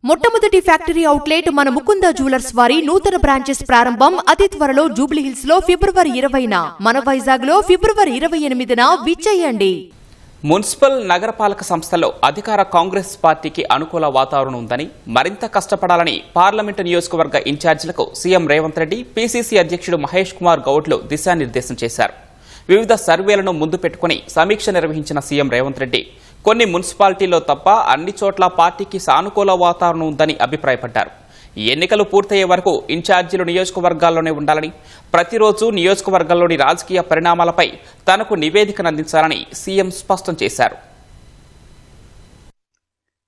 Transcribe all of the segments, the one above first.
మొట్టమొదటి factory outlet మన Mukunda jewellers వారి నూతన బ్రాంచెస్ ప్రారంభం అతి త్వరలో జూబ్లీహిల్స్ లో ఫిబ్రవరి 20న, మన వైజాగ్ లో ఫిబ్రవరి 28న విచ్చేయండి. మున్సిపల్ నగరపాలక సంస్థలో అధికార కాంగ్రెస్ పార్టీకి అనుకూల వాతావరణం ఉందని, మరింత కష్టపడాలని పార్లమెంటు నియోజకవర్గ ఇన్ఛార్జీలకు సీఎం రేవంత్ రెడ్డి, పీసీసీ అధ్యక్షుడు మహేష్ కుమార్ గౌడ్లు దిశానిర్దేశం చేశారు. వివిధ సర్వేలను ముందు పెట్టుకుని సమీక్ష నిర్వహించిన సీఎం రేవంత్ రెడ్డి కొన్ని మున్సిపాలిటీల్లో తప్ప అన్ని చోట్ల పార్టీకి సానుకూల వాతావరణం ఉందని అభిప్రాయపడ్డారు. ఎన్నికలు పూర్తయ్యే వరకు ఇన్ఛార్జీలు నియోజకవర్గాల్లోనే ఉండాలని, ప్రతిరోజు నియోజకవర్గాల్లోని రాజకీయ పరిణామాలపై తనకు నివేదికను అందించాలని సీఎం స్పష్టం చేశారు.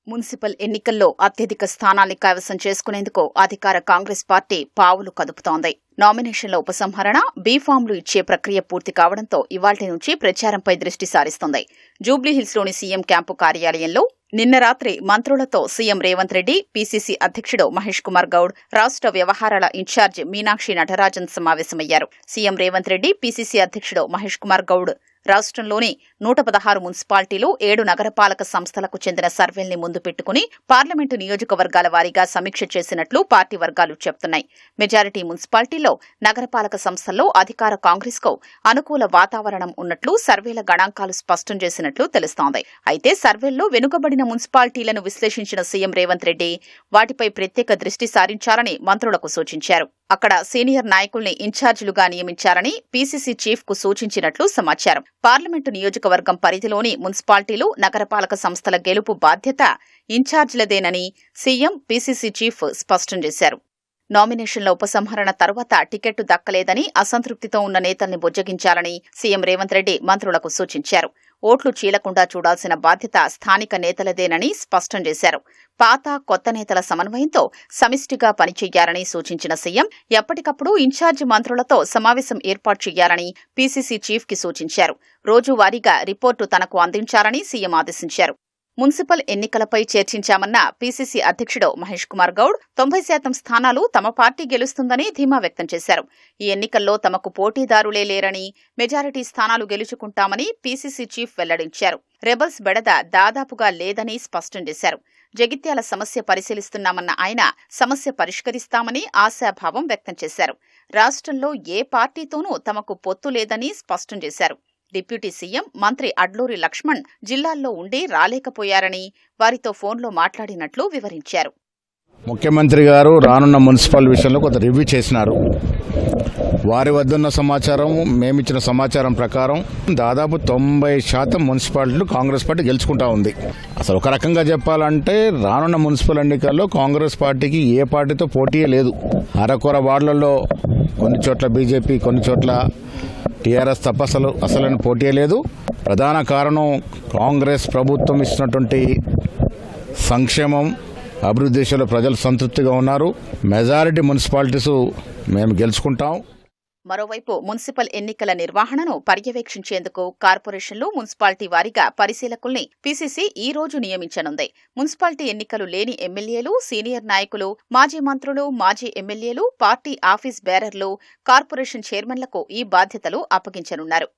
మున్సిపల్ ఎన్నికల్లో అత్యధిక స్థానాల్ని కైవసం చేసుకునేందుకు అధికార కాంగ్రెస్ పార్టీ పావులు కదుపుతోంది. నామినేషన్ల ఉపసంహరణ, బీఫామ్లు ఇచ్చే ప్రక్రియ పూర్తి కావడంతో ఇవాళ్టి నుంచి ప్రచారంపై దృష్టి సారిస్తోంది. జూబ్లీహిల్స్లోని సీఎం క్యాంపు కార్యాలయంలో నిన్న రాత్రి మంత్రులతో సీఎం రేవంత్ రెడ్డి, పీసీసీ అధ్యక్షుడు మహేష్ కుమార్ గౌడ్, రాష్ట్ర వ్యవహారాల ఇన్ఛార్జ్ మీనాక్షి నటరాజన్ సమావేశమయ్యారు. సీఎం రేవంత్ రెడ్డి, పీసీసీ అధ్యక్షుడు మహేష్ కుమార్ గౌడ్ రాష్ట్రంలోని 116 మున్సిపాలిటీలు, 7 నగరపాలక సంస్థలకు చెందిన సర్వేల్ని ముందు పెట్టుకుని పార్లమెంటు నియోజకవర్గాల వారీగా సమీక్ష చేసినట్లు పార్టీ వర్గాలు చెబుతున్నాయి. మెజారిటీ మున్సిపాలిటీల్లో, నగరపాలక సంస్థల్లో అధికార కాంగ్రెస్ కు అనుకూల వాతావరణం ఉన్నట్లు సర్వేల గణాంకాలు స్పష్టం చేసినట్లు తెలుస్తోంది. అయితే సర్వేల్లో వెనుకబడిన మున్సిపాలిటీలను విశ్లేషించిన సీఎం రేవంత్ రెడ్డి వాటిపై ప్రత్యేక దృష్టి సారించాలని మంత్రులకు సూచించారు. అక్కడ సీనియర్ నాయకుల్ని ఇన్ఛార్జీలుగా నియమించారని పీసీసీ చీఫ్ కు సూచించినట్లు సమాచారం. పార్లమెంటు నియోజకవర్గం పరిధిలోని మున్సిపాలిటీలు, నగరపాలక సంస్థల గెలుపు బాధ్యత ఇన్ఛార్జీలదేనని సీఎం, పీసీసీ చీఫ్ స్పష్టం చేశారు. నామినేషన్ల ఉపసంహరణ తర్వాత టికెట్టు దక్కలేదని అసంతృప్తితో ఉన్న నేతల్ని బుజ్జగించాలని సీఎం రేవంత్ రెడ్డి మంత్రులకు సూచించారు. ఓట్లు చీలకుండా చూడాల్సిన బాధ్యత స్థానిక నేతలదేనని స్పష్టం చేశారు. పాత, కొత్త నేతల సమన్వయంతో సమిష్టిగా పనిచేయాలని సూచించిన సీఎం ఎప్పటికప్పుడు ఇన్ఛార్జి మంత్రులతో సమావేశం ఏర్పాటు చేయాలని పీసీసీ చీఫ్ కి సూచించారు. రోజువారీగా రిపోర్టు తనకు అందించాలని సీఎం ఆదేశించారు. మున్సిపల్ ఎన్నికలపై చర్చించామన్న పీసీసీ అధ్యక్షుడు మహేష్ కుమార్ గౌడ్ 90% స్థానాలు తమ పార్టీ గెలుస్తుందని ధీమా వ్యక్తం చేశారు. ఈ ఎన్నికల్లో తమకు పోటీదారులే లేరని, మెజారిటీ స్థానాలు గెలుచుకుంటామని పీసీసీ చీఫ్ వెల్లడించారు. రెబల్స్ బెడద దాదాపుగా లేదని స్పష్టం చేశారు. జగిత్యాల సమస్య పరిశీలిస్తున్నామన్న ఆయన సమస్య పరిష్కరిస్తామని ఆశాభావం వ్యక్తం చేశారు. రాష్ట్రంలో ఏ పార్టీతోనూ తమకు పొత్తు లేదని స్పష్టం చేశారు. డిప్యూటీ సీఎం, మంత్రి అడ్లూరి లక్ష్మణ్ జిల్లాల్లో ఉండి రాలేకపోయారని వారితో ఫోన్లో మాట్లాడినట్లు వివరించారు. ముఖ్యమంత్రి గారు రానున్న మున్సిపల్ విషయంలో కొంత రివ్యూ చేసినారు. వారి వద్దన్న సమాచారం, మేమిచ్చిన సమాచారం ప్రకారం దాదాపు 90% మున్సిపాలిటీలు కాంగ్రెస్ పార్టీ గెలుచుకుంటా ఉంది. అసలు ఒక రకంగా చెప్పాలంటే రానున్న మున్సిపల్ ఎన్నికల్లో కాంగ్రెస్ పార్టీకి ఏ పార్టీతో పోటీయే లేదు. అరకొర వార్డులలో కొన్ని చోట్ల బీజేపీ, కొన్ని చోట్ల టీఆర్ఎస్ తప్ప అసలు పోటీ లేదు. ప్రధాన కారణం కాంగ్రెస్ ప్రభుత్వం ఇచ్చినటువంటి సంక్షేమం, అభివృద్ధి దిశలో ప్రజలు సంతృప్తిగా ఉన్నారు. మెజారిటీ మున్సిపాలిటీస్ మేము గెలుచుకుంటాం. మరోవైపు మున్సిపల్ ఎన్నికల నిర్వహణను పర్యవేక్షించేందుకు కార్పొరేషన్లు, మున్సిపాలిటీ వారీగా పరిశీలకుల్ని పీసీసీ ఈ రోజు నియమించనుంది. మున్సిపాలిటీ ఎన్నికలు లేని ఎమ్మెల్యేలు, సీనియర్ నాయకులు, మాజీ మంత్రులు, మాజీ ఎమ్మెల్యేలు, పార్టీ ఆఫీస్ బేరర్లు, కార్పొరేషన్ చైర్మన్లకు ఈ బాధ్యతలు అప్పగించనున్నారు.